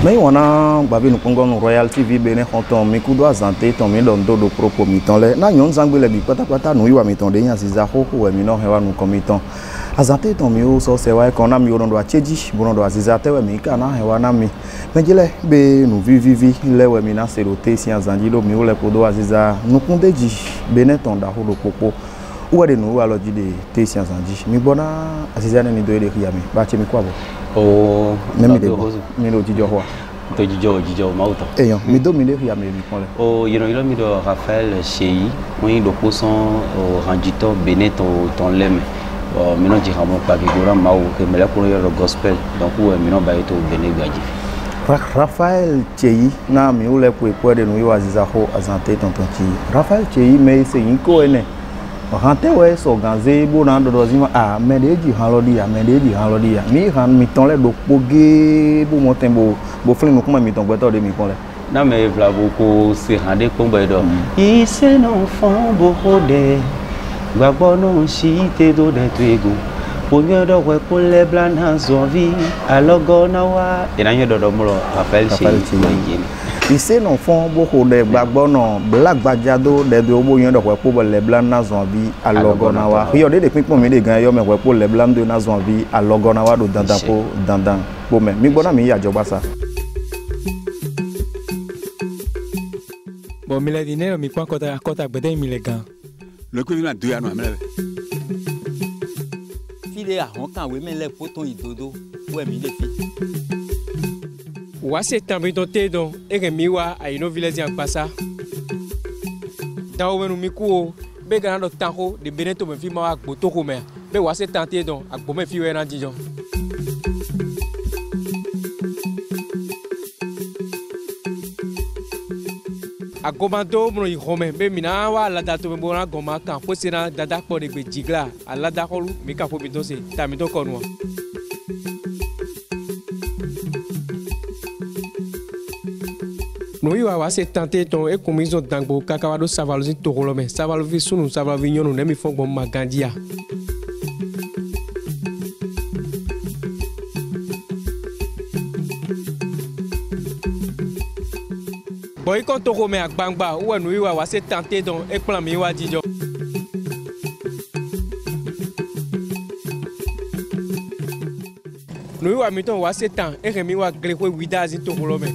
Mais on a babi nous prenons Royal TV bene konton mi kudo azante ton mi londo do propos mi ton le na nyon zangbe bi pata nous yo mi ton de yan ziza ko ko mi no hewa nous komiton azante ton mi o so se wa ko na mi o ndo acheji bo ndo aziza te we mi ka na hewa na mi menjele be nous vivi le we mi na serote si azanji lo mi o le podo aziza nous kundeji bene ton da ho do popo ou de nous alors dit de te si azanji mi bona aziza ne ni do de riyami ba che mi kwa bo oh même de mi lo jijo ho to jijo mauta eyon mi do mi le riyami mi konle oh ilo mi do Raphaël Chei oui do poson au randito beneto ton leme mi no dira mo pa gora mau que me la pour le gospel donc mi no ba eto bene gaji Raphaël Chei na mi o le po de no yo aziza ho azante tonton chi Raphaël Chei me se yin ko ene Rante ouais so ganze bo na do dozima a medeji halodia mi han mi ton le do poge bo motembo bo flin no kuma mi ton gbeto de mi kon le na me vla boko se hande ko bo do ise no fon bo hode gbagbo no si te do de twego ponyo do we ko le blana zovi alogo na wa ina nyo do mo Raphaël Chei ise no fon bo hode gbagbo no blagbajado de do bo yan do we ko le blana zovi alogo na wa yo de pinpon mi de gan yo me we ko le blando na zovi alogo na wa do dandan bo me mi gbona mi ya joba sa bon mi le dinero mi kwa kota gbede mi le gan le ko mi na do ya no amele file a hon kan we me le poton idodo we mi le fi wa se tambi to te don e ke mi wa a ino village en passa dawo wenu mi ku be gan do tanko de beneto me fi ma wa gboto ko me be wa se tante don agbo me fi we na jijo agomando mo ihome be mina wa lada to me bona goma kan po sina dada po de gbe jigla alada ko mi ka fo mi to se ta mi to ko nu nous va se tenter ton et comme ils ont dango kakawado savalozi torolome savalovi sunu savalovi nyono nemi fon bon magandia boy kon torome agbangba ou nous va se tenter ton et plan mi wa dijo nous va miton wa se temps et remi wa greko widazi torolome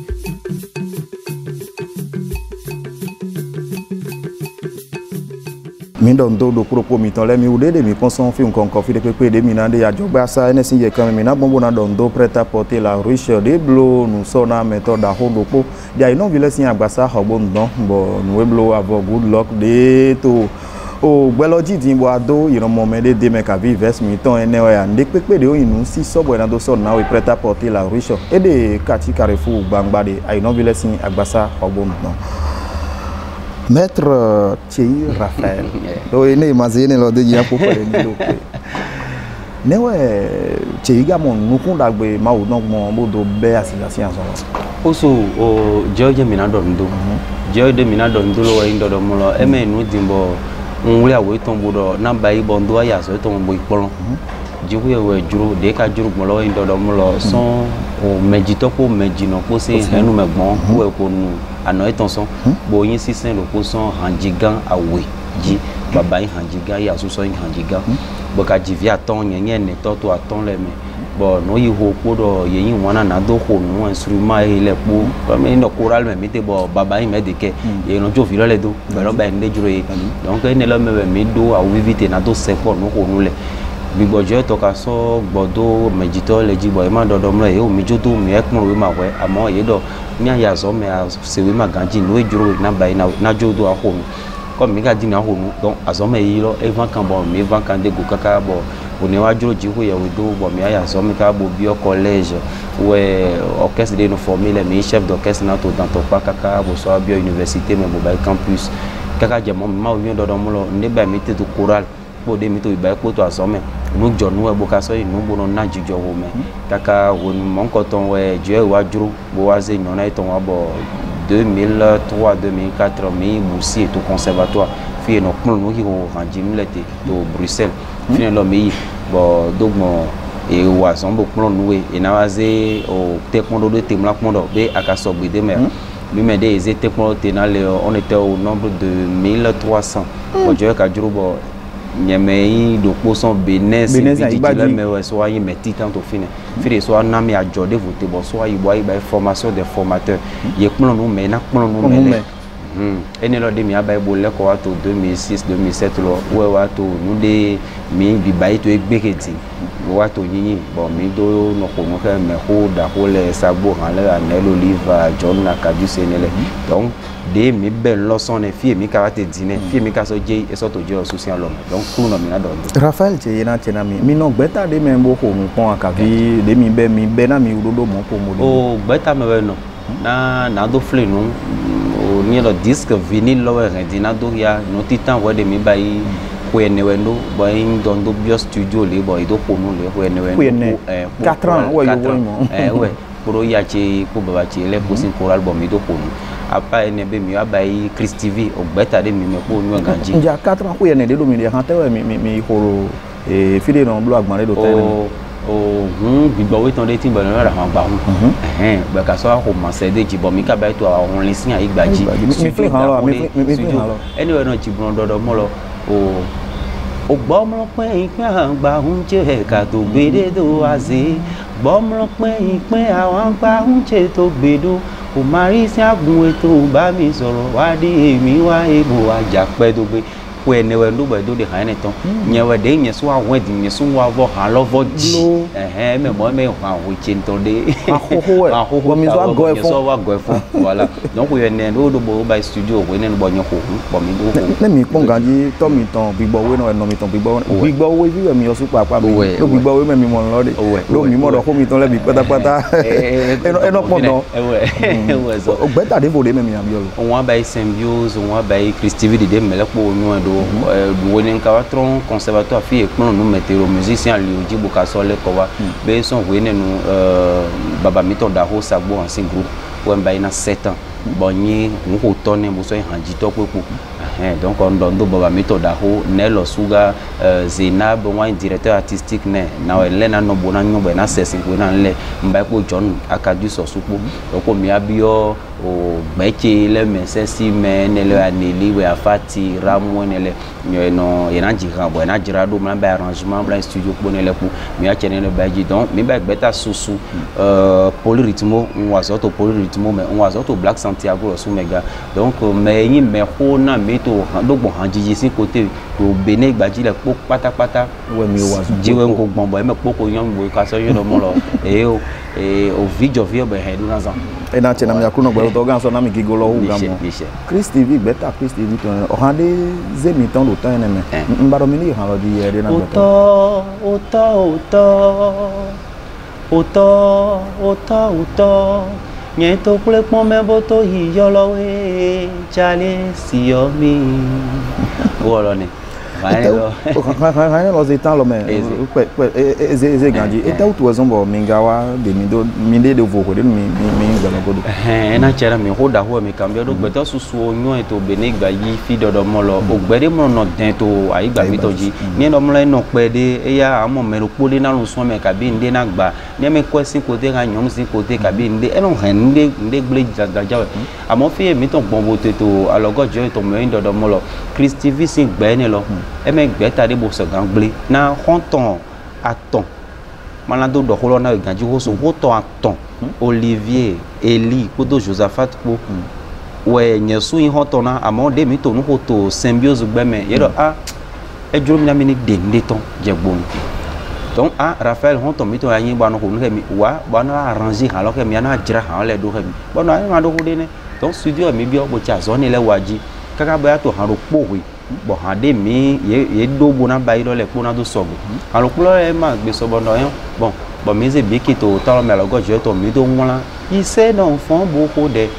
mi don do propos mi ton le mi ude de mi ponson fi nkan kofi de pepe de mi na de ajogba sa enesi ye kan mi na bombo na don do prêt à porter la riche de blo nous sona méthode a hodopo dia ino vile sin agbasa hobo ndon bo nous blo avoir good luck de to o gbeloji din bo ado iro mo me de me ka vi vest mi ton ene ya de pepe de o inu si so bo na do so na we prêt à porter la riche et de kati carrefour gbangba de ino vile sin agbasa hobo ndon Maître Chei Raphaël. Do ene imagine lo de ya popo le ni lo pe. Ne we Chei ga mon nukun dagbe ma o don mo bodo be association so. Oso o George mina do ndo. George de mina do ndo lo wa indo do mo lo e me nu dimbo nwi awe ton bodo na ba ibo ndo ya so ton bo ipolon. Jiwu we juro de ka juro mo lo indo do mo lo son o mejito ko mejino ko se henu megbon we ko nu ano etonson bo yin sisen lo ko son hanjigan awe ji baba yin hanjigan ya so so yin hanjigan bo ka jivi aton yen ne to to aton le me bo no yi ho ko do yin wana na do ho nu instrument ile po ko me no choral me te bo baba yin me de ke ye no jo fi lo le do be lo ba nde juro ye donc ene lo me do a vivite na do se po no ko nu le bigbojo to ka so gbodo mejito le jibo e ma dodo mlo e o mi jodo mi ekun we ma we amo ye do ni aya so me se we ma ganji no ejuro na bai na jodo ahonu ko mi ga dini ahonu donc azo me yi lo evan kan bo mi evan kan de go kaka bo oni wa juro ji ho ye we do bo mi aya so mi ka bo bio collège we orchestre de no former le mi chef d'orchestre na to dans to pa kaka bo so bio université me bo bai campus kaka je mo ma o mi dodo mlo ne ba mi te to choral bo de mi to iba ko to azo me nu jonu e boka so inu bo no na jijo wo me kaka won mon ko ton we je wa juru bo wa ze nyona e ton wa bo 2003 2004 mi boursier to conservatoire fi no pon no ki ho ranjim lete to Bruxelles fi no mi bo dogmo et wa son bo plan loué et na waze au taekwondo de temla kondo be akaso gbede me lui me des taekwondo tenal on était au nombre de 1300 bon je ka jurubo nyamei do poson benes viditile me we so ayi meti tant au fine fire so na me ajode voter bon so ayi boy ba formation des formateurs ye plan nous me na plan nous me ene lo de mi abai bo le ko ato 2006 2007 lo we wa to nu de mi bi bai to egbeketi wa to yin bon mi do no ko mo ke me ho da ko le sabo han le anel olive john na kaju senele donc de mi ben lo son e fie mi ka te dine fie mi ka so je e so to je social lo donc ku no mi na do Raphaël che yena chena mi no gbeta de me mbo ko mu pon akavi de mi be na mi udodo mo ko mo o gbeta me we no na do fle no o ni lo disque vinyle lo we dina do ya no titan we de mi bai kwene wendo boy dondo bio studio le boy do ko no le kwene wendo 4 ans ouais ouais pour ya che ko baba che le ko sin choral bo mi do ko no apa ene be mi abai Chris TV o beta de mi me ko no ganji nja 4 ans ko yene de do mi de hante we mi horo e fide no blo agbon do tele o bigbo we ton de tin bo no ra han gba hun ba ka so ko ma se de jibo mi ka bai to awon lisin ayi gbaji mi fi han lo mi fi han lo anyway no jibron dodo mo lo o gbọ́mọ pé ìpín àgbà ń jẹ́ ẹ̀ka tó gbédé tó àzé gbọ́mọ pé ìpín àwọn àgbà ń jẹ́ tó gbédó kò máa rí sí àgùn ètò bá mi sọ̀rọ̀ wá dé èmi wá èbò àjàpẹ́ tó gbé ko ene we ndo be do de han neton nye we de nye so awon di nye so wa vo han lo vo ji me mo me han wo che nton de ahoho mi so go efo so wa go efo voilà donc we ene do bo by studio we ne bo nye ko bo mi do ko ne mi pon ganji to mi ton bigbo we no mi ton bigbo we vi mi o su papa mi do bigbo we me mi mo lo de do mi mo do ko mi ton le bi patapata eno pon don we so o gbeta de bo de me mi am yo on wa by symbiose on wa by Christivie de mele po onu woni nka tron conservatoire fi ekpon no metero musicien Lioji Bokasole ko wa be son woni no baba mi to da ho sagbo en sin groupe wo mba ina 7 ans bonyi nko to ne bo so hanji to pepo donc on do baba mi to da ho Nelo Suga Zainab wa directeur artistique ne na Elena no bona nyo be na sesi ko na le mba ko John Akadu so supo ko mi abio o beche le mesesi me ne le aneli we afati ramu ne le no yana jira bo na jira do man ba arrangement bla studio ko ne le ko mi a chene ne ba ji donc mi ba beta susu polyrythmo on so to polyrythmo me on so to Black Santiago so mega donc me yin me ho na mi to do bon hanji si côté ko bene gbaji le po patapata we mi wa jiwe ko gbon bo me po ko yan bo ka so yo no mo lo o video vie be he do na zan e na chena mi akuno gbe to gan so na mi gigolo hu gamo Chris TV beta Chris TV to o han de ze mi ton do tan ne me mbaro mi ni han lo di e de na beta oto nye to kule pon me boto hi yo lo we chale si yo mi wolo ni Vai lo zetan lo me eze ganji eta utu wazombo mingawa de minde de voko de mi ngalo godo na chera mi hoda ho mi kambia do gbeta susu onyo eto bene gba yi fi dodo mo lo ogbede mo no den to ayi gba mi toji ni no mo le no pe de eya amo me ro pole na lo so me ka bi nde na gba ni me kwesi kote ga nyom si kote ka bi nde eno hen nde gble jaja amo fi mi to gbon bo te to alogo jo to me dodo mo lo Chris TV sin gba ni lo e me gbeta de bo so gan gble na honton aton malando do holo na ganji ho so hoton aton Olivier Eli kodo Josaphat po we nyesu in honton na amode mi to no hoto symbiose gbe me yero e juro mi na mi ni de ton jegbon donc Raphaël honton mi to ayin ba no ko no mi wa ba na arranger alors que mi na jira ha le do mi ba no ayin ma do ko de ne donc studio mi bi o bo cha zone le waji kaka ba to han ro po we bo hande mi ye do bona bayi do le pona do sobo alo kulo e ma gbe sobo no yan bon mi ze bi ki to ta me alogo je to mi do won il sait non fond beaucoup de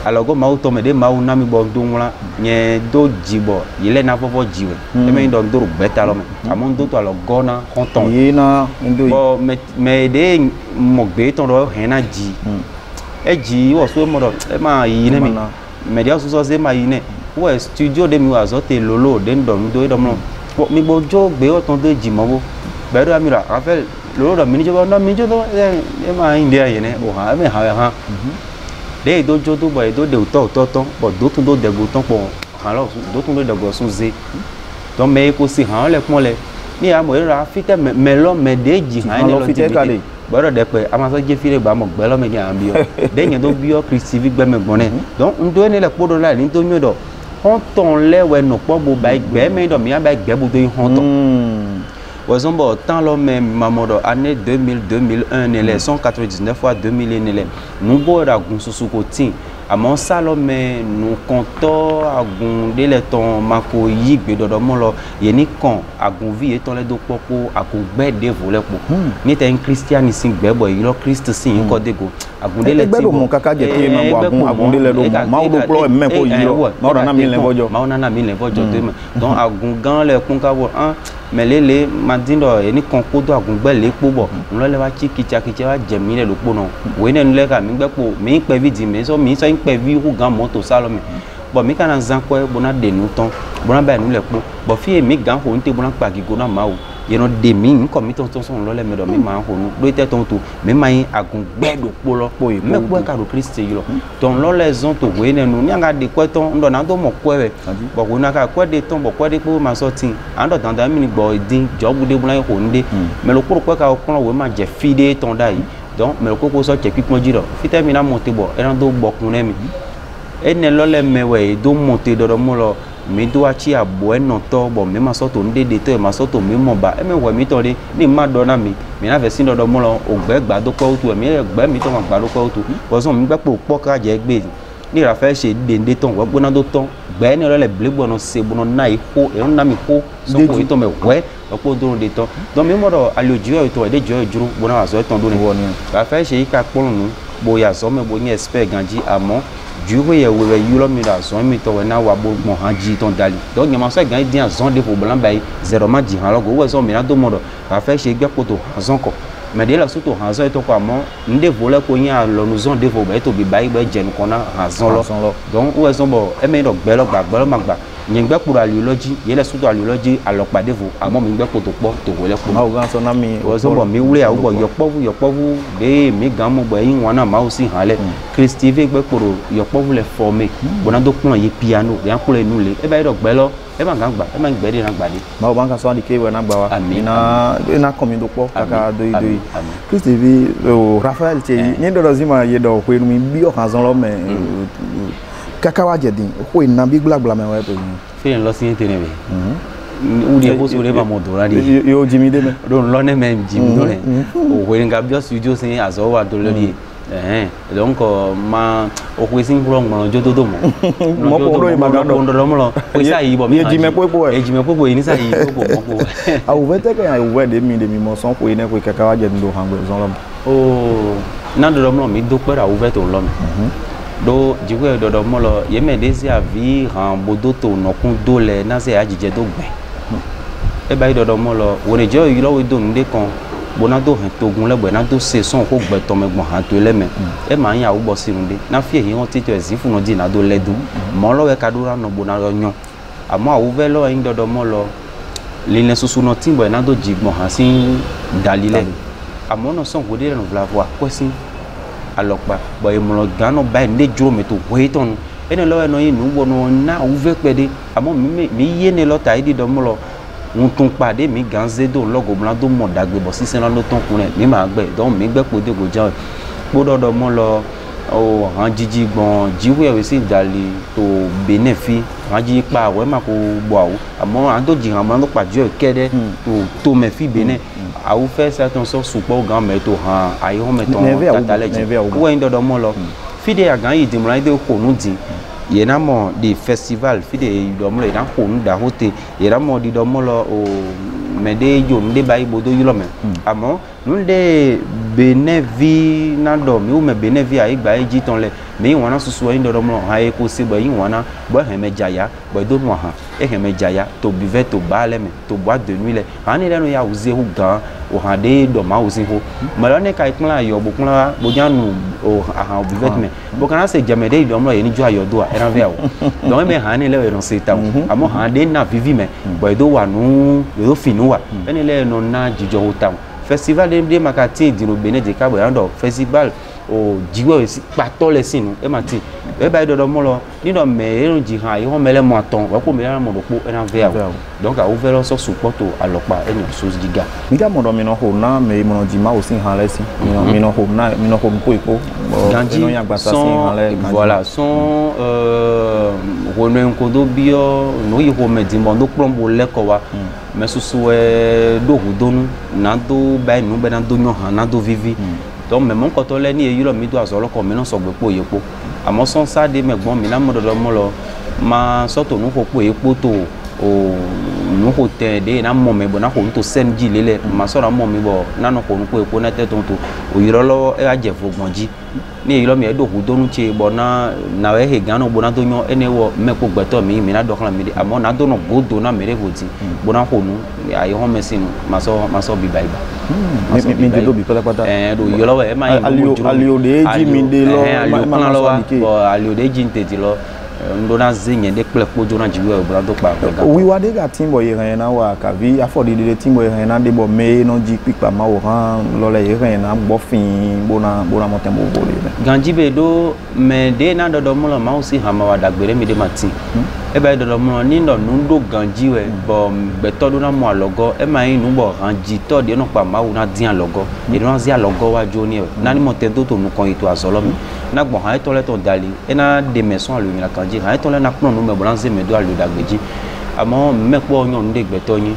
alogo ma to me de ma una mi bo do won nye do jibo ile na fofo jiwe e me do do beta lo me amon do to alogo na konton ye na ndo bo me de mo gbe to do he na ji e ji wo so mo do e ma yi ne mi media so se ma yi ne ouais studio de mi azote lolo den do mi do mi bojo gbe o ton de jimo bo beru amira afel lo do mini jodo no mini jodo e ma india yene o ha me ha de do jodo boy do de to bo do tun do de go ton po ha lo do tun do de go sun ze don me ko si han le pon le ni a mo ra fite me lo me de ji han le lo fite kale beru de pe ama so je fire gba mo gbe lo me jan bi o de yen do bi o Christi vi gbe me gbon ne don ndo ni le podo la ni to mi do hon ton le we no po bo ba gbe me do mi a ba gbe bo do hon ton Wazombo tant l'homme mamodo année 2000 2001 nele 199 fois 2000 nele nous boda gun susuko tin amon salome nous comptons agun dele ton mako yigbe dodo mo lo ye ni kan agun vi eton le do popo agun gbe de vole po ni ten christianism gbe boy lo christ sin ko dego agun dele ti bo mo kaka je ti ma agun dele do ma do plo me ko yiro ma ona na mi le bojo ma ona na mi le bojo donc agun gan le kun ka wo an melele madindo eni konkodo agungbe le pobo nlo le wa chikicha wa jemi le lopo no we ne nle ka mi gbe po mi pe vidi mi so pe vi hu gan moto salome bo mi kana zan ko bona de nu ton bona ba nu le po bo fi mi gan ho nte bona pa gigo na ma o ye no de mi ko mi ton son lo le me do mi ma ho nu do te ton to mi ma yin agungbe do po lo po e me po ka do Christ yi lo ton lo le zon to we ne nu ni anga de ko ton ndo na do mo ko e bo ko na ka ko de ton bo ko de po ma so tin ando danda mi ni gbo din jobu de bona ho nde me lo ko ka ko we ma je fide ton dai donc me lo ko so che pipon jiro fite mi na monte bo e do gbokun ne mi ene lo le mewe do monte do mo lo mi do achi abo eno to bo mi ma so to ndede to e ma so to mi mo ba e me we mi to de ni ma do na mi na ve sin do mo lo ogbe gba do ko tu e mi gbe mi to ma gba do ko tu bo so mi gbe po ka je gbe ni ra fe se dende ton wo gbona do ton gbe ni lo le blebo no se bono na iho e na mi ho so ko ito me we opo do de ton don mi mo do aloju e to e de jo ejuru bona wa so ton do ni wo ni ra fe se ka polun nu bo ya so me bo ni expert ganji amo juwe ye we yulo mi da so mi to we na wa bo mo hanji ton dali donc nyama so gan din azon de problem bai zero ma ji han logo we so mi na do mo do ra fe se gbe poto azon ko mais de la soto hanzo eto ko amo nde vole ko yin a lo nu zon de vo ba eto bi bai be je nu kona hanzo lo donc we so bo e me do gbe lo magba yin gbe pura aliology ye le soto aliology alopa de vo amo mi gbe poto po to wole ko ma o gan so na mi o so bo mi wure a wo yo povu de mi gan mo bo yin wana ma o si han le Christive gbe poro yo povu le former bona do pon ye piano de an ko le nu le e ba do gbe lo e ma gan gba e ma gbe de na gba de ma o ban ka so ni ke we na gba wa ina komi do po kaka do Christive o Raphael che ni do zima ye do ko mi bi o kan zon lo me kaka wa je din ko ina bi gbagba me we to ni fi en lo sin tene be u de bo so le ba mo do ra ni yo jimi de me do lo ne me jimi do le o we nga bi studio sin azo wa do lo ni donc ma o ko sin pro mo jo do mo mo ko do ma ga do mo lo ko sa yi bo mi jimi popo e jimi popo ni sa yi popo mo a o vete ke a we de mi mo son ko ine ko kaka wa je ndo hangbe zon lo o na do mo mi do pe ra o vete o lo mi do jiwe do mo lo ye me desi avi ran bodo to no kun do le na se ajije do gbe e ba do mo lo wo ne jo yi lo we do nde kan bona do han togun le gbe na do se son ko gbe to me gbon han to le me e ma yan awo bo sirunde na fi eyin won ti to ezi fun no di na do ledun mo lo we kadura no bona yo yan amo awo ve lo yin do mo lo lile susu no timbo na do jigbon han sin dalile amo no son ko de no vla voix question alopa bo e mo lo gan no ba nde juro me to we ton ene lo no yin nu wo no na wo ve pede amo mi ye ne lo ta idi do mo lo un ton pade mi ganze do logo blan do mo dagbe bo sisen lo ton kun mi ma gbe donc mi gbe pode go jan podo do mo lo o han jiji gbon jiwe we si dali to benefi han ji pa we ma ko bo awu amo an to ji han ma no pa jo kede to me fi bene awu fe certain so supo gan me to han ayi ho me to tatale ji we ndo do mo lo fide agan yi dimra ide ko nu din ye na mo di festival fide do mo le na ko nu da hote ye na mo di do mo lo o me de jo nde bai bodo yulo me amo nu de benevi na do mi o me benevi ai gba eji ton le mi wona susu yin do mo ha e ko se bo yin wona bo he me jaya bo do mo ha e he me jaya to bive to bale me to boîte de nuit le ani le no ya uze hu gan o ha de do ma uzi ho ma lo ne kai kun la yo bo kun la bo janu o ha bive me bo kana se jame de do mo ye ni ju ayo do a era ve o donc me ha ni le no se ta amo ha de na vivi me bo do wa nu yo finu wa eni le no na jijo ho ta festival de makati di no Benin de Cabo Verde festival o jiwe si pato le sinu e mati e ba do mo lo ni do me e no ji ha e ho mele mo aton wa ko me la mo do po e na ve a donc a ouvert so support alopa e no so diga mi ga mo do mi no ho na me mo no ji ma o sin ha le si mi no ho na mi no ho ko iko ganji no ya gba sa sin ha le voilà son reno nkodo bio no yi ho me di mo do plombo le ko wa me susu e do hudonu na do ba nu be na do nyo ha na do vivi donc même mon koto le ni e yiro mi do azolo ko mi no so gbe po yepo amo son sa de megbon mi na mo do mo lo ma so to nu ko po yepo to o nu ko te de na mo me bo na ko to sen ji lele ma so ra mo mi bo na no ko nu po yepo na te ton to o yiro lo e aje fogbonji ni e yiro mi e do hudonu che bo na we he gan no bo na do nyo ene wo me ko gbeto mi na do kan mi de amo na do no godo na mere voti bo na ko nu ayi ho me sinu ma so bi baiba mi de do bi pata do yolo we ma alio de ji mi de lo ma lo wa alio de ji nteti lo ndo na zinye de ple pojo na jiwe o bra do pa ga wi wa de ga timbo ye ran na wa ka vi afodi de timbo ye ran na de bo me no ji pipa ma wo ran lo le ye ran na gbo fin bona mo tembo bo le ganji be do me de na do mo lo ma o si ha ma wa dagbere mi de mati e ba do mo ni ndo ndo ganji we bo be to do na mo alogo e ma yin nu bo ranji to de no pa ma wo na din alogo e no zi alogo wa jo ni na ni mo tento to nu kon ito azolo mi na gbo ha to le to dali e na de meson alu mi la kanji ha to le na pon nu me bo lanze me do alu dagbeji amo me po yon de gbeto yin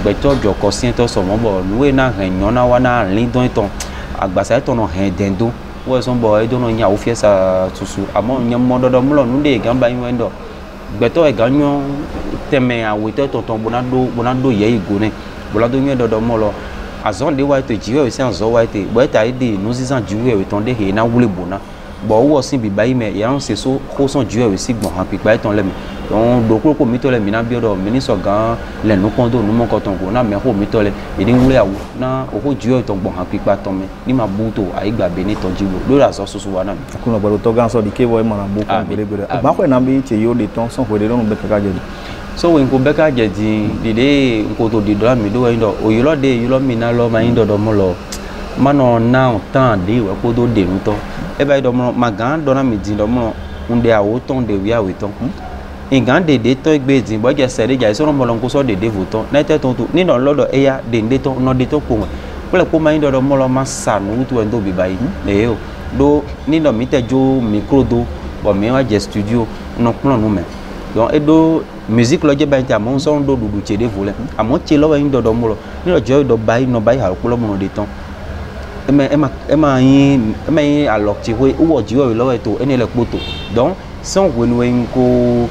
gbeto jo ko sin to so mo bo nu e na han yon na wa na lin don ton agbasa to no hen dendo wo so bo e do no nya o fie sa tusu amo nyam mo do mo lo nu de gamba yin wendo gbeto e ganyo teme awete tonton bonado ye igone bolado nyo dodo mo lo azon de wa to jiwe se anzo wa te bo ta ide no sisan jiwe ton de he na wule bona bo wo sin bi bayi me ya se so ko son jiwe si gbon han pipa ton le mi don do ko mi to le mi na bi do mi ni so gan le nu kondo nu mo ko ton ko na me ho mi to le ide wule awo na o ko jiwe ton gbon han pipa ton me ni ma bu to ai gba be ni ton jiwo lo ra so susu wa na ko no bo to gan so di ke bo e mo na bu ko gbere ba ko na bi che yo de ton so ko de no be ka je so when ko beka je di de ko to di do mi do yin do o yilo de yilo mi na lo ma yin do mo lo mano na tan de we ko do de nto e ba do mo ma gan do na mi di do mo unde awo ton de wi awe ton ingan de to egbe din bo je sere ja so mo lo ko so de voton na te ton to ni no lodo e ya de to no de to ko mo ko ma yin do mo lo ma sanu tu en do bi bayi e o do ni no mi te jo micro do bo mi wa je studio no plan no me donc edo musique lo je ba nta mo so ndo dudu che de vole amo che lo yin do mo lo ni lo jo do bai no bai ha ko lo mo de ton ema yin alok che we wo jiwe lo e to ene le poto donc son wenwen ko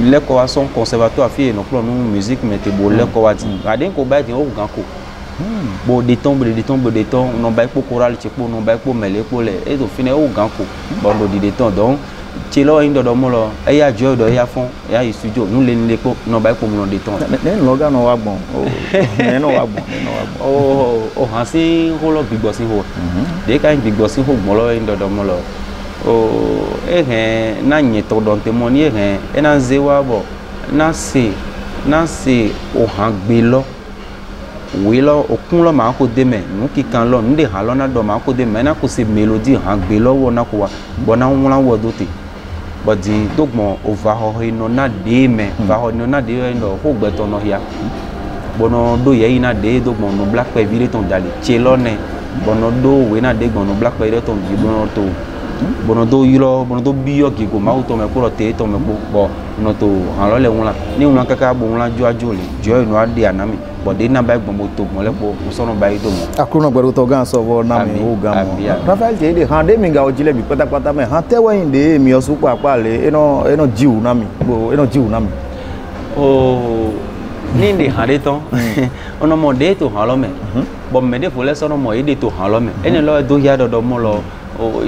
le ko a son conservatoire fi no plan no musique mete bo le ko wa ti aden ko ba ti o gan ko bo de ton no bai po choral che po no bai po mele po le e to fine o gan ko bo do di de ton donc chelo indo do mo lo e ya jo do ya fon ya studio nu le ni po no ba po mo de ton ne lo ga no wa gbon no wa gbon o han si ho lo gbigbo si ho de ka gbigbo si ho mo lo indo do mo lo o he na yin to don te mo ni he e na ze wa bo na se o han gbe lo we lo okun lo ma ko de me nu kikan lo nde han lo na do ma ko de me na ko se melody han gbe lo wo na ko wa bo na won la wo do te but di dogmo over ho no na de me va ho no na de no ho gbe to no ya bono do ye ina de dogmo no black pe vire ton dali chelo ne bono do we na de gbono black pe re ton ji bono to bono do yiro bono do biyo ki go ma to me ko te to me bo no to han lo le won la ni won kaka bo won la jo ajo le jo no ade anami but de na ba gbon mo to mo le po so no ba yi to mo akuno gbero to gan so bo na mi o gan mo Raphael je de han de mi ga ojile bi pátápátá me han te wen de mi osu pa pa le eno jiu na mi bo eno jiu na mi o ni de hade ton ono mo de to han lo me bo me de fole so no mo e de to han lo me ene lo do ya do mo lo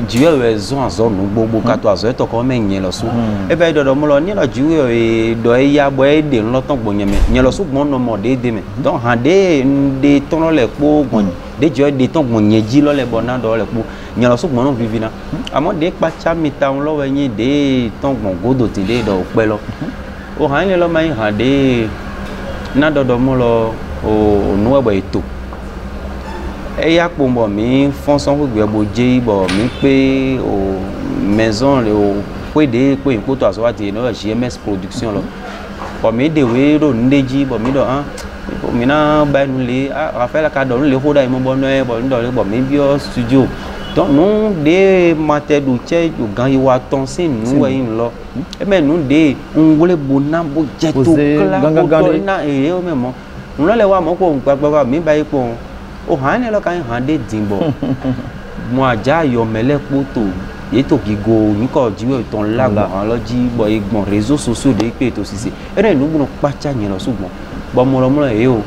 jiwe we zo azo nu gbogbo ka to azo e to ko me yen lo so e be do mo lo ni lo jiwe e do e ya bo e de lo ton gbo yen me yen lo so gbon no mo de me don hade de ton lo le po gbon de jiwe de ton gbon yen ji lo le bo na do le po yen lo so gbon no vivina amo de pa cha mi ta lo we yin de ton gbon godo ti de do pe lo o han le lo mai hade na do mo lo o nu e bo eto e ya po mo mi fonson ko gbe bo je bo mi pe o maison le o pe de pe in poto aso ati no GMS production lo bo mi de we ro ndeji bo mi do mi na ba nu le Rafael ka do nu le ho da mo bo no e bo ndo le bo mi bio studio donc nous de mater du che du gan yi wa ton sin nu we yin lo e me nu de un wole bona bo je to kla bo na e o me mo nu le wa mo ko gbagba mi ba ipo o han ne lo kan han de dimbo mo aja yo mele poto ye to ki go ni ko jiwe ton lagbo han lo ji bo igbon réseaux sociaux de pe to sisi ere nu bu no pacha yen lo sugbon bo mo lo e o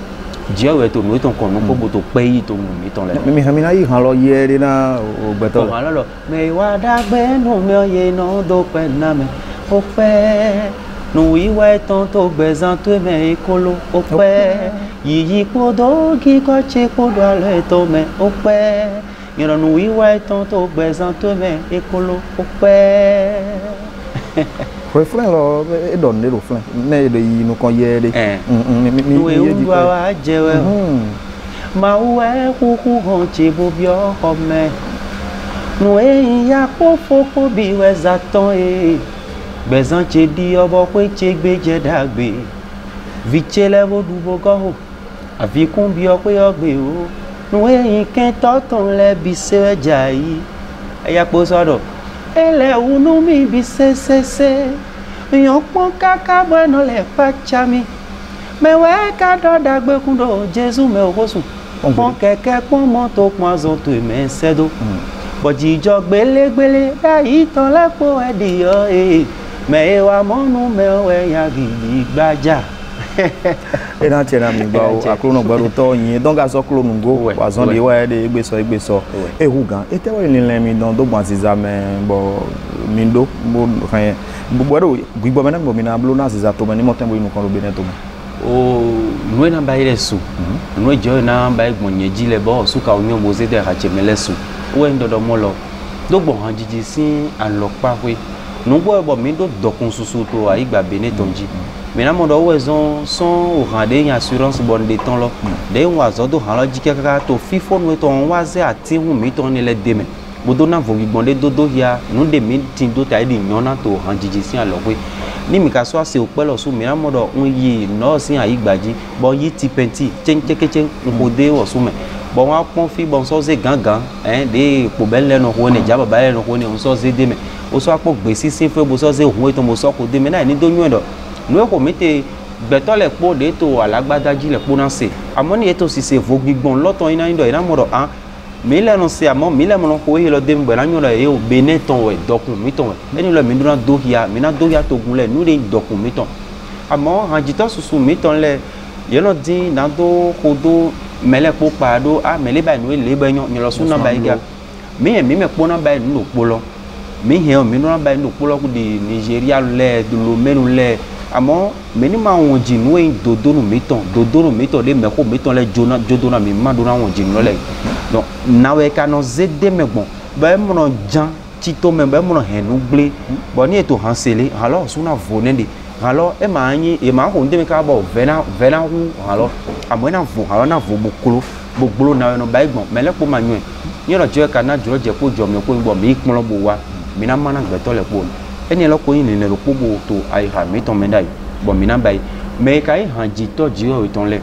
jiwe to no ton kon no ko bo to pe yi to mi ton le mi hamina yi han lo ye de na o gbeto le han lo me wa da gbe no me ye no do pe na me o pe no iwa ton to gbezan to me ikolo o pe yiyi podo ki ko che podo ale to me o pe yero no iwa ton to gbezan to me ikolo o pe Foi flen lo e don de lo flen ne de yi no kon ye de mi e u wa jewe ma u e ku hon che bo bio ho me no e ya po fo ko bi we za ton e gbezan che di obo pe che gbe je dagbe viche le vo du bo go àfikún bí ọpẹ́ ọgbẹ́ o nuwe yìnkẹ́ tọ́tún lẹ́bi sẹ́jà yìí ẹ̀yà pọ̀ sọ́dọ̀ ẹlẹ́ wúnú mi bí sẹ́sẹ́sẹ́ èèyàn pọ́n káká bọ́ẹ̀nà lẹ̀ pàchá mi mẹ́wẹ́ ká dọ́dà gbẹ́kúndọ̀ jésù mẹ́wọ́sùn pọ́n kẹ̀kẹ́ pọ́n mọ́tò pọ́n azọ́ tó ìmẹ̀ sẹ́dọ̀ bọ̀jì ìjọ gbélégbélé dáyìí tán lẹ́pọ̀ ẹ̀dìyọ mẹ́ẹ̀ wà mọ́nú mẹ́wẹ́ yàgì gbájà. E na tiena mi ba o akrono gbaro to yin don ga so klonu go wa zon de wa de egbe so e hu gan e te wa ni le mi don do gban siza me bo mi do bo kan bo bo gbigbo me na bo mi na blo na siza to me ni mo tembo inu kan ro be ne to me o nwe na ba ile su nwe jo na ba egbon yeji le bo su ka omi mo se de ha chemele su o en dodo mo lo do gbon han jiji sin alopa we nu bo bo mi do dokun susu to a igba be ne tonji maintenant mon do wezon son o rande une assurance bonne de temps lo de un wazo do han lo jike kaka to fifo no to on waze ati hu mi to ni le deme bodo na vo gbonde dodo ya nu de mi tin do ta di nyona to han jiji sin alo pe ni mi ka so ase o pe lo su mi mo do un yi no sin ayi gbaji bo yi ti penti chenchekeche nko de wo su me bo wa pon fi bon so ze gangan de po bele no ho ne ja baba le no ho ne on so ze deme o so apo gbe si sin fe bo so ze hu to mo so ko deme na ni do nyu do nous ko mete beto le po de to alagbada ji le po na se amoni eto si se vo gbigbon loton ina ndo ina mo do an mi le no se amo mi le mo ko he lo dem gbe na nyo le o beneton we dokun mi ton eni lo mi dura do hia mi na do hia to gun le nu le dokun mi ton amo hanjito susu mi ton le ye no din na do kodo mele po pa do a mele ba nu le ba nyo lo su na ba iga mi me po na ba nu po lo mi he mi no na ba nu po lo ku di Nigeria le do lo menu le amo meni ma won jinu en dodonu meton de meko meton le jona jodona mi ma do na won jinu le donc nawe ka no zede megbon ba mo no jan tito me ba mo no henu gble bo ni eto hansele alo suna vonende alo e ma yin e ma ko ndemi ka bo vena hu alo amo na vo alo na vo gbogbo na no ba igbon mele po ma yun ni ro je ka na juro je po jo me ko ngbo mi pon lo bo wa mi na ma na gbeto le po eni lo ko yin le lo po bo to ai ha mi ton mendai bo mi na bai me kai han ji to ji o ton le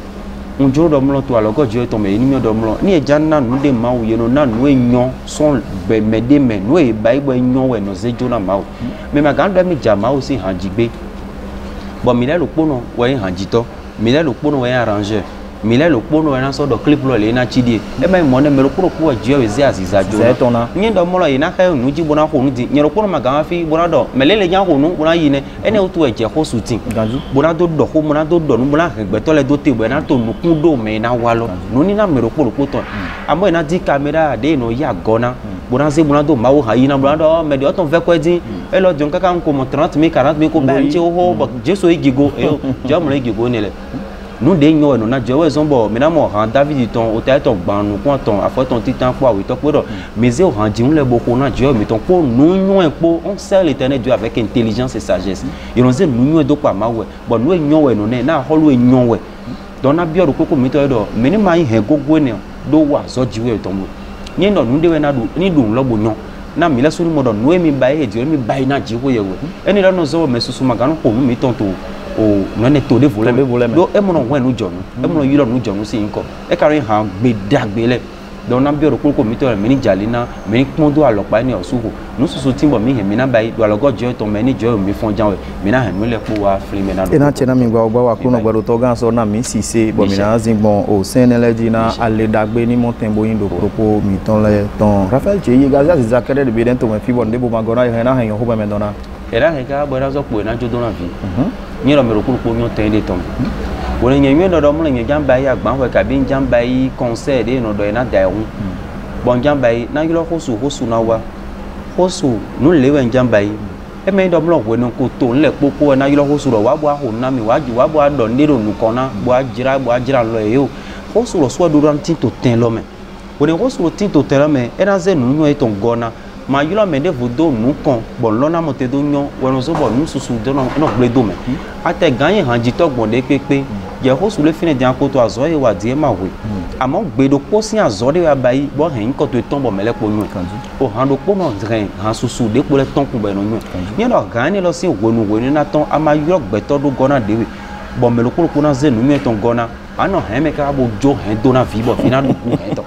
unjo do mlo to alogo ji o ton me ni mi do mlo ni e janna nu de ma uye no na nu enyon son be mede me nu e bai bo enyon we no ze jona ma o me ma gan do mi jama o si han ji gbe bo mi le lo po no we han ji to mi le lo po no we arranger mile lo kpono ena so do clip lo le na chidi e mai mo ne me lo kuro ko jio we zia ziza jo nyi do mo lo ina ka nu ji bona ko nu di nyi lo kpono maga fi bona do mele le jan ko nu bona yine ene otu eje ko sutin bona do do ko bona do do nu bona gbe to le do te bo na to nu kun do me na wa lo nu ni na me lo kporo ko ton amo ina di camera de no ya gona bona se bona do mawo ha yina bona do me de o ton fe ko din e lo jon kaka ko mo 30 000 40 000 ko ba nche ho ba jeso igigo e jo mo le igigo ni le nous dénions nous n'a jamais zombo mais moi rend David ton hôtel ton ban nous quand ton a fait ton titan quoi oui ton quoi mais ils rendu on les beaucoup n'a Dieu mais ton quoi nous un peu on sert l'Éternel Dieu avec intelligence et sagesse et on dit nous do quoi ma ouais bon nous nyon ouais nous na holo nyon ouais donc na bio ko mi to do mais ni mai he gogo ne do wa so jiwe ton ni no nous de na do ni dun lo bo nyon na mi la so ni mo do nous mi bae Dieu mi bae na jiwe ye we eni la no zo me susu magano ko mi ton to o no ne to de voleme do e mo no wen no jonu e mo no yiro no jonu si nko e kare ha gbe dagbe le do na bi oro ko mi to mi ni jalina mi pon do alopa ni osuko no susu timbo mi he mi na bai do alogo jo to me ni jo mi fon jan we mi na he mi le po wa free me na do e na chena mi gba ogba wa kuno gba do to gan so na mi sise bo mi na zingbon o senele jina ale dagbe ni montembo yin do propo mi ton le ton Raphaël Cheye gaza zizakere de beden to me fi bon de bo magona he na he yo ho ba me dona era he ga bo ra zo po na jo do na vi ni lo me ro kuru ko nyon ten de tom woni nyen do do mo nyen jamba yi agban we ka bi jamba yi concert de no do na da hu bon jamba yi na yilo hosu na wa hosu nu lewe jamba yi e me do mo we no ko to nle popo na yilo hosu ro wa bo ahu na mi wa bo ado ndero nu kona bo ajira lo e yo hosu ro so do ran tin to ten lo me woni hosu ro tin to ten lo me e na ze nu nyon e ton gona ma yilo me de vodo nu kon bon lona mo te do nyon wono so bon nu susu de no gbe do me ate ganye hanji to gbon de pepe je hosu le fine de akoto azo e wa die ma we amo gbe do po sin azo de wa bayi bo hen ko to ton bo mele po nu o han do po no dren han susu de po le ton ku be no nu ni no ganye lo sin wonu we ni na ton ama yilo gbe to do gona de we bon melo ko na ze nu mi ton gona ano he me ka bo jo hen do na vi bo fina do ku hen to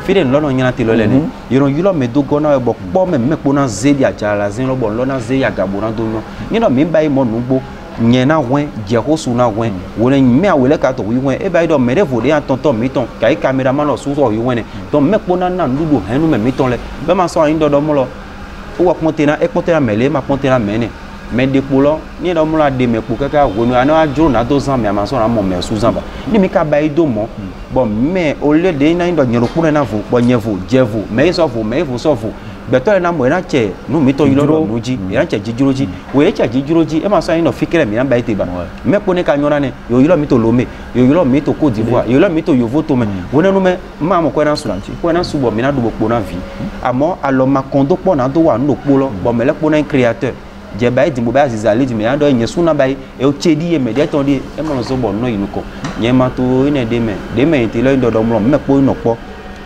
fide lono nyana ti lo le ni yiro yulo me do gona e bo po me po na ze dia jala zin lo bo lo na ze ya gabo na do no ni no mi bai mo nu gbo nye na wen je ho su na wen wona me awele ka to wi wen e bai do me de vo de tonton mi ton kai cameraman lo su so wi wen to me po na na ndudu henu me mi ton le be ma so yin do mo lo o wa ponte na e ponte na mele ma ponte na mene me de polo ni do mo la de me po kaka wonu ana ajuro na do zan me ma so na mo me su zan ba ni mi ka bai do mo bon mais au lieu de na ndo nyero kuna na vo bo nyevo jevo me so vo me vo so vo beto na mo na che no mi to yilo no ji ya che jijuroji we che jijuroji e ma so yin no fikire mi na bai te ba me po ne ka nyora ne yo yilo mi to lome yo yilo mi to Côte d'Ivoire yo yilo mi to yovo to me wona no me ma mo ko na su bo mi na do bo na vi amo alo ma kondo po na do wa no po lo bo me le po na créateur je bai di mo bai azali di me ando yen suna bai e o chedi e me de ton di e mo so bo no yin ko nye ma to ine de me ti lo ndo do mo me po no po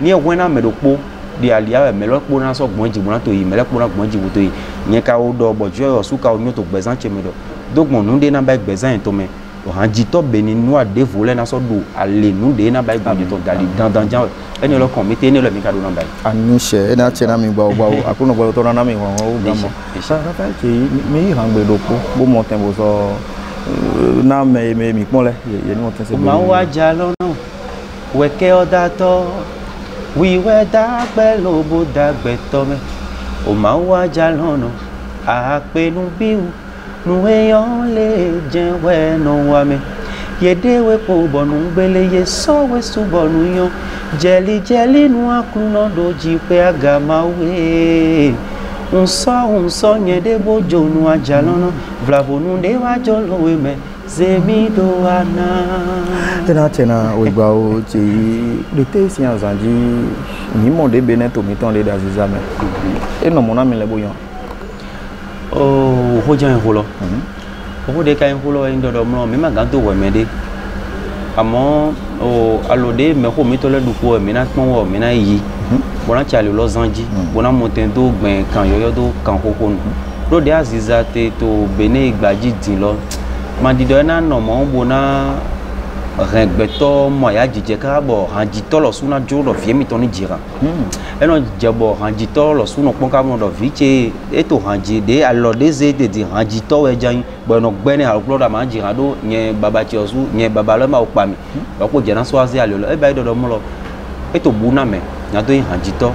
ni e wena me do po di alia me lo po na so gbon ji mo na to yi me le po na gbon ji wo to yi nye ka o do bo jo su ka o nyo to gbezan che me do dogbon nu de na bai gbezan to me o han ji to beni nu ade vole na so do ale nu de na bai gbon to gali dandan jan eni lo komite eni lo mi ka do na bai anuse ena chena mi gba akuno gba to na mi won o gamo Raphaël Cheye mi hangbe do po bo mo tembo so na me mi pon le ye ni mo ten se ma wa ja lona weke odato wi we da gbe lo bo da gbe to me o ma wa ja lona a pe nu bi nu eyan le je we no wa me yede we po bonu gbele ye so we su bonu yan jeli nu akuno doji pe agama we unso nyede bojo nu ajalona vlavonu de wa jolo we me zemi do ana tena o gba o ti de te si anzanji ni mo de bene to mi ton le da zizame e no mo na mi le boyan o ho jan ho lo o de ka ho lo ndo do mo mi ma gan to we me de amo o alode me ko mi to le du ko mi na pon wo mi na yi bona chale lo zanji bona moten do gben kan yoyo do kan koko nu do de aziza te to bene igbaji din lo ma dido na no mo bona Regbeto moya jijeka bo hanjito lo suna juro vie mi toni jira. Eno jabo hanjito lo suna ponka mo do viche eto hanji de allo deze de hanjito we jan bo no gbene aluklo da ma jira do nye baba ti osu nye baba lo ma opami. Ba ko jena so azi alolo e ba do mo lo eto buna me na do hanjito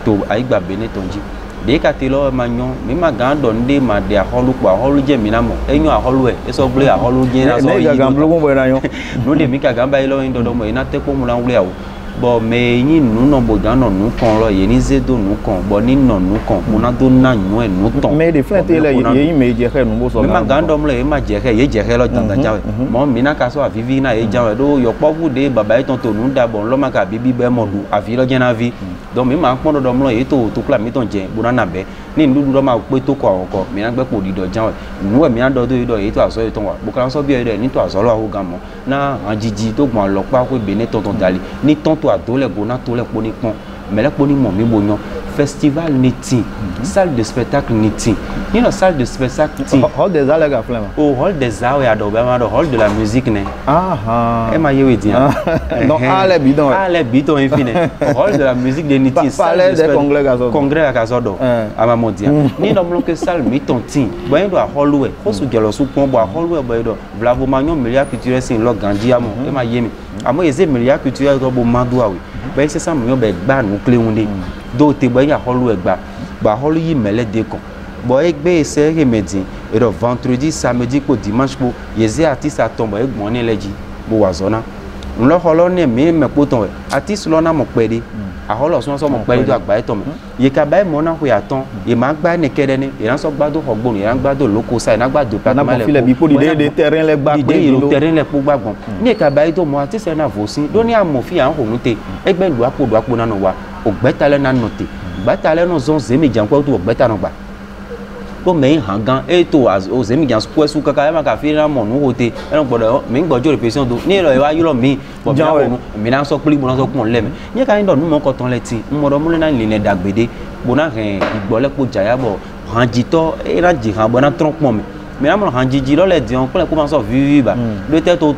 to aigba bene tonji. De katilo manyo mi magando nde ma de aholu kwa aholu je minamo enyo aholu eso ble aholu je na so yi gamblo mo bena yo no de mi ka gamba ilo ndo do mo ina te ko mu la wule awo bo me yin nu no bo gano nu kon lo ye ni zedo nu kon bo ni no nu kon mo na do na nyu e nu ton me de frente le ye me je ke nu bo so mi magando mo le ma je ke ye je ke lo tanda jawe mo mi na ka so avivi na ye jawe do yo pogu de baba e ton to nu da bon lo ma ka bibi be mo du avi lo je na vi donc mi ma pon do mo lo ye to kla mi ton je bu na be ni ndudu do ma pe to ko ko mi na gbe po di do jawe nu e mi na do do ye to aso ye ton wa bu kan so bi e ni to aso lo awu gan mo na anjiji to gbon lo pa ko be ni ton dali ni ton to adole gona to le poni pon mais le poni mo mi bonyo festival niti salle de spectacle niti ni no salle de spectacle ti hall des arts ga flema oh hall des arts ya do be ma do hall de la musique ne e ma yewe di donc ale bidon infine hall de la musique de niti salle de congrès ga so do ama modia ni no mlo ke salle mi ton ti bo ndo a hall we ko su jelo su pon bo a hall we bo ndo vlavo manyo melia culturel sin lo gandi amo e ma yemi amo eze melia culturel go bo madu awe ba ese sam yo be gba nu kle wunde do te bo ya hall we gba ba hall yi mele de kon bo egbe ese remedi e do vendredi samedi ko dimanche ko yeze artiste atombo egbon ni leji bo wazona nlo holo ne mi me po ton artiste lo na mo pede a holo so mo pede do agba eton ye ka ba mo na ko ya ton e ma gba ne kede ni e ran so gbado ogbon e ran gbado loko sa na gbado platform le file bi po de terrain le gba pe de terrain le po gbagbon ni ka ba do mo artiste na vosin do ni amofi an honute egbe lu apo do apo na no wa ogbetale na note gbetale no zon zemi janko to ogbeta no gba ko me hangan e to as o zemi jan square su kaka e ma ka fi na mo nu hote e no gbodo mi gbojo repetition do ni lo e wa yiro mi bo mi na so pli mo na so kun le mi ni ka ndo nu mo ko ton leti mo do mo le na le dagbede bo na ren igbole po jaya bo hanjito e na ji han bo na trompon mi na mo hanjiji lo le di on ko le ko ma so vivi ba do te to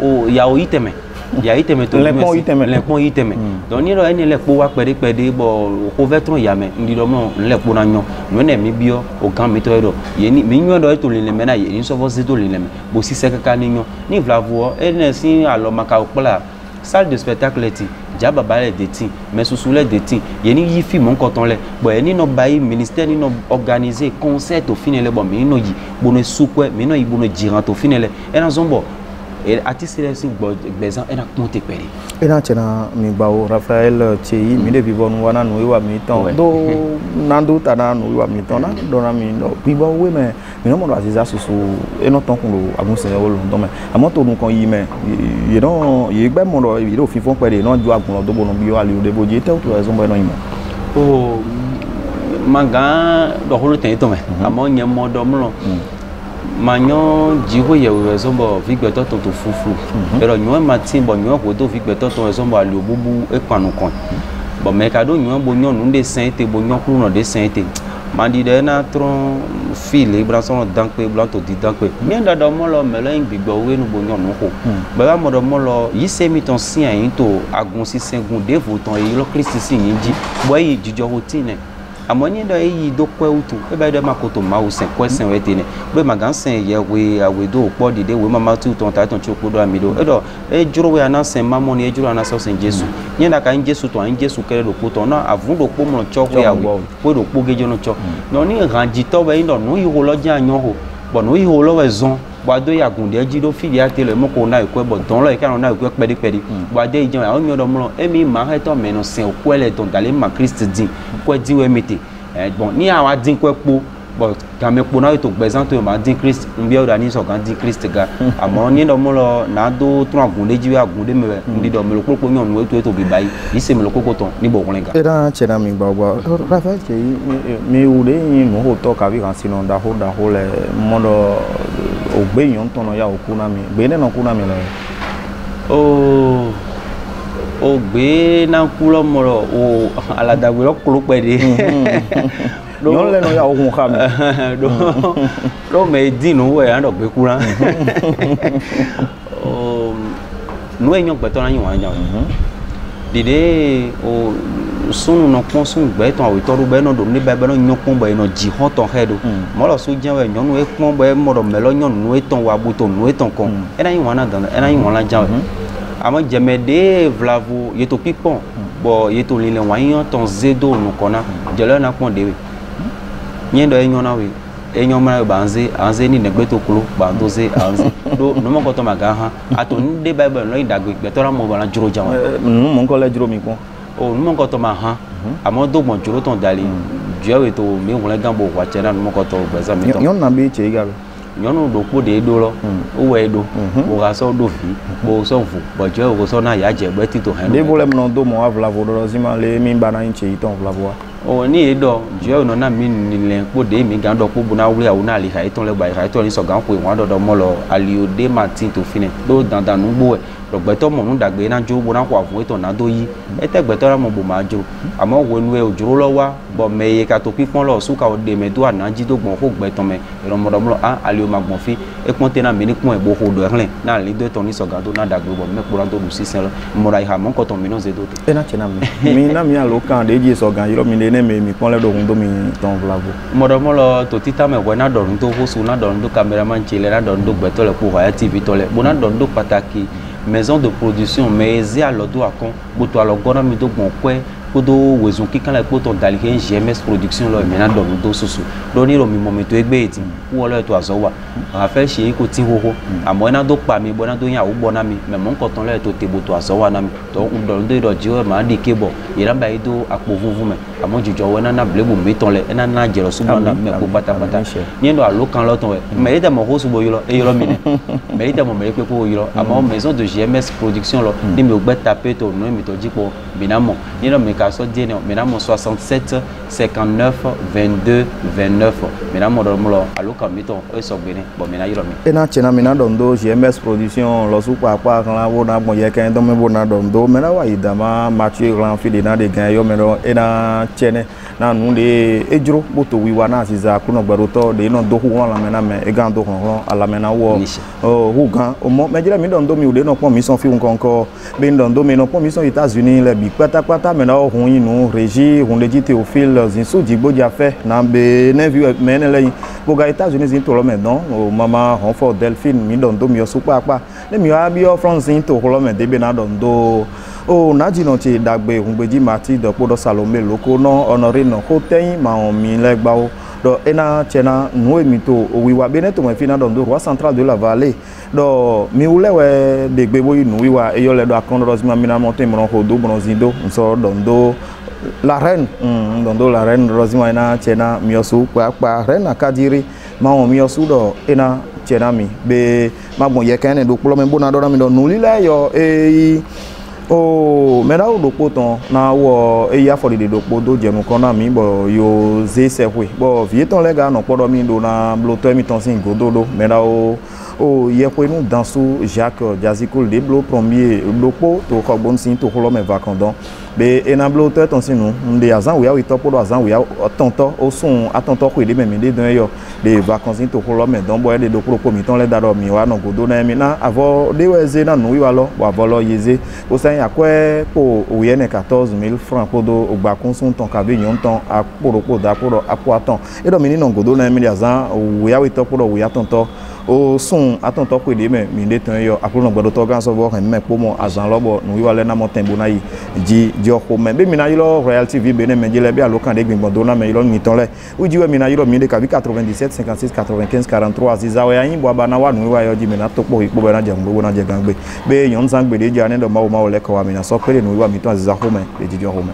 o ya o iteme ya iteme to le pon iteme donc ni lo eni le po wa pede bo ko vetron ya me ndi do mo le po na nyon no ne mi bio o kan mi to do ye ni mi nyon do to le me na ye ni so fo si to le me bo si se kaka ni nyon ni vlavo ene si alo maka opla salle de spectacle ti ja baba le de ti mais sous le de ti ye ni yi film on koton le bo ye ni no bayi ministère ni no organiser concert au finele bo mi no yi bo no sukwe mi no yi bo no jiran to finele e na zombo et artiste si gbezan ena konte pere ena chena mi bawo Raphaël Chei mi de vivon wana no wa mi ton do nando tana no wa mi ton na do na mi no bi bawo we me mi no mo do aziza susu eno ton kun lo agun se wo lo don me amo to nu kan yi me ye no ye gbe mo lo bi do fifon pere no ju agun lo do bo no bi wa le o de bo je te o to ezo mo eno yi mo o manga do holo ten to me amo nye mo do mo lo manyo jiho ye wezombo vigbeto to fufu pero nyo matin bo nyo ko do vigbeto to wezombo ali obubu epanu kon bo me ka do nyo bo nyo nu de sente bo nyo kru no de sente mandi de na tron file brason dankpe blanto di dankpe mi nda do mo lo melo in gbigbo we nu bo nyo nu ko ba mo do mo lo yi se mi ton sin ayin to agun si sengun de voton yi lo Christ si yin ji bo yi jijo hotine amoni do yi do kwe utu e ba do makoto ma o sen kwesen we tene be magansen ye we awedo po dide we mama tu ton ta ton chopo do amido e do e juro we anasen mamoni e juro anasen sen Jesu ni na ka Jesu to an Jesu kere do poto na avun do po mo cho we awe we do po gejo no cho no ni ranji to we ndo no yi ho lo jan yan ho bo no yi ho lo we zon bado ya gunde ji do fili ate le mo ko na ikwe bo don lo e kan na ikwe pedi bado ijan ya o nyo do mo emi ma he to me no sen okwe le don dale ma Christ din kwe di we mete bon ni awa din kwe po bo ka me po na to gbezan to ma din Christ nbi o da ni so kan din Christ ga amo ni do mo lo na do tun agunde ji we agunde me ndi do me lo popo nyon we to bi bayi ise me lo koko ton ni bo kunle ga era chena mi gbagba Raphaël Chei mi u de yin no ho to ka bi kan sino da ho le mo do ogbe yon ton ya okuna mi gbe ne no kuna mi le o gbe na kulo mo o aladagbe lo kulu pe de yon le no ya okun kha mi do me din no we an do gbe kura nous ayons beton là y on dide o sunu no pon sun gbe ton awi toru be no do ni ba be no nyon pon be no ji hon ton hedo mo lo so jan we nyon no e pon be mo do melo nyon no e ton wa bu ton no e ton kon e na yin wana dan e na yin wana jan we amo jemede vlavo yeto pipon bo yeto lile wa yin ton zedo no kona jelo na pon de we nyen do e nyon na we e nyon ma ba anze ni negbe to kulo ba doze anze do no mo ko to maga ha ato ni de bible no idagbe gbe to ra mo ba na juro jan nu mo ko le juro mi pon o nu mo ko to ma ha amo do mo juro ton dali jewe to mi won le gambo wa chena nu mo ko to gbeza mi to nyon na be che ga nyɔnu do kpo de do lo o wɛ do o ka sɔ do fi o sɔ fu bɔn jɛ o ko sɔ na ya jɛ bɛ ti to hɛn. de bolo mɛ do mɔ avlavo do zima le min bana in cɛ itɔn vlavo wa. ɔ ni ye dɔ jɛ o nɔna min ni lɛ kpo de mi gan dɔ kpo bona wuli awo n'ale ha itɔn lɛ gba ha itɔn ni sɔgan ko wɔn dɔ dɔ mɔ lɔ ali o de ma ti to finɛ do dandan nugbo wɛ gbɛtɔ mɔ nu dagbe na dzo bona ko avun etɔn na do yi ete gbɛtɔ la mɔ bo ma dzo amɔ wo nu yɛ o dzro lɔ wa bɔn mɛ ye ka to kpikpɔn lɔ suka o de mɛ do anadzi do gbɔn ko gbɛtɔ mɛ yɔrɔmɔdɔmɔ a ali o ma gbɔn fi ekpɔn te na mɛ ni kpɔn ebo ko do ɛhlɛ na ali do etɔn ni sɔga do na dagbe bɔn mɛ kpɔra do du sisan lɔ mɔra yi ha mɔ kɔtɔn mi n'oze do te. e na cɛ na mi na mi alo kan de edzi sɔga yɔrɔ mi de ne mi kpɔn lɛ do kun do mi tɔn vlavo. mɔdɔmɔ lɔ to tita mɛ wɛ na dɔn do hosu na dɔn do cameraman tse lɛ na dɔn do gbɛtɔ lɛ kpo haya tv tɔ lɛ bon na dɔn do pataki maison de production mais ezi alo do akon boto alo gona mi do gbon kwe kodo wezun kikan la poto dali ke GMS production lo mi na do do susu do ni ro mi momento egbe eti wo lo to azo wa a fe se ko tin hoho amo na do pa mi bo na do yan wo bo na mi me mo nko ton lo to te boto azo wa na mi to do do jiwo ma di kebo ira ba do apo vuvu me amo jujo we na blebu mi ton le na na jero su na me ko bata bata ni do alo kan lo ton we me ida mo ho su bo yilo e yilo mi ne me ida mo me pe ko yilo amo maison de GMS production lo ni mi ogbe taper to no mi to jipo binamo ni no mi so dino menamo 67 59 22 29 menamo do mlo aluka mito o so gbene bo mena yiro mi ena chena mena do GMS production lo su pa kan la wo na gbon ye kan do me bo na do mena wa idama Mathieu Grand Fide na de gan yo meno ena chene na nu de ejuro boto wiwa na siza kuno gbaroto de no do hu won la mena me e gan do hon ala mena wo hu gan o mo mejira mi do mi o de no pon mi son fi nkan ko be do mi no pon mi son États-Unis le bi pata mena o hun inu régie on dit Théophile zinso digbo dia fait na be ne vu men le boga États-Unis zin to lo maintenant mama Renfort Delphine mi do mi o su pa ne mi a bi o France zin to lo me de be na do o na ji no ti dagbe hunbeji mati do podo Salome loko no honoré no hotein ma on mi le gba o do ena chena no emi to wiwa be ne to me fina do roi central de la vallée do mi ulewe de gbebo inu wiwa e yo le do akondo zima mina monte mo ho do bronzindo so do la reine do la reine rozima ena chena miosu pa reine akadiri ma on miosu do ena chena mi be ma bon ye kan do plo me bona do na mi do nulile yo e o mena o do poton na wo e ya for de do podo jenu kon na mi bo yo ze se hwe bo vie ton lega no podo mi do na bloto mi ton sin gododo mena o ye hwe nu dansu Jacques Jazikul de blo premier lopo to ko bon sin to ko lo me vakandon be ena bloto ton sin nu nde azan we ya we to podo azan we ya tonto o sun atonto ko de me de don yo de vacances to ko lo me don bo e de do pro mi ton le daro mi wa no godo na mi na avo de weze na nu wi wa lo bo avolo yeze o san akwe po oyene 14000 francs podo ogba kun sun ton ka be yon ton aporo da poro apo aton e do mi ni no godo na mi azan we ya we to podo we ya tonto o sun atonto ko de me mi de ton yo aporo no godo to gan so bo kan me po mo azan lobo nu wi wa le na mo tembo na yi ji o me be mi na yilo Royal TV be ne me jele be alokan de gbon do na me yilo mi ton le uji we mi na yilo mi de ka 97 56 95 43 aziza we yin bo abana wa nu wa yo ji mi na to po ipo be na je ngbo na je gangbe be yon san gbe de ja ne do ma o le ko wa mi na so pere nu wa mi ton aziza home de ji jo home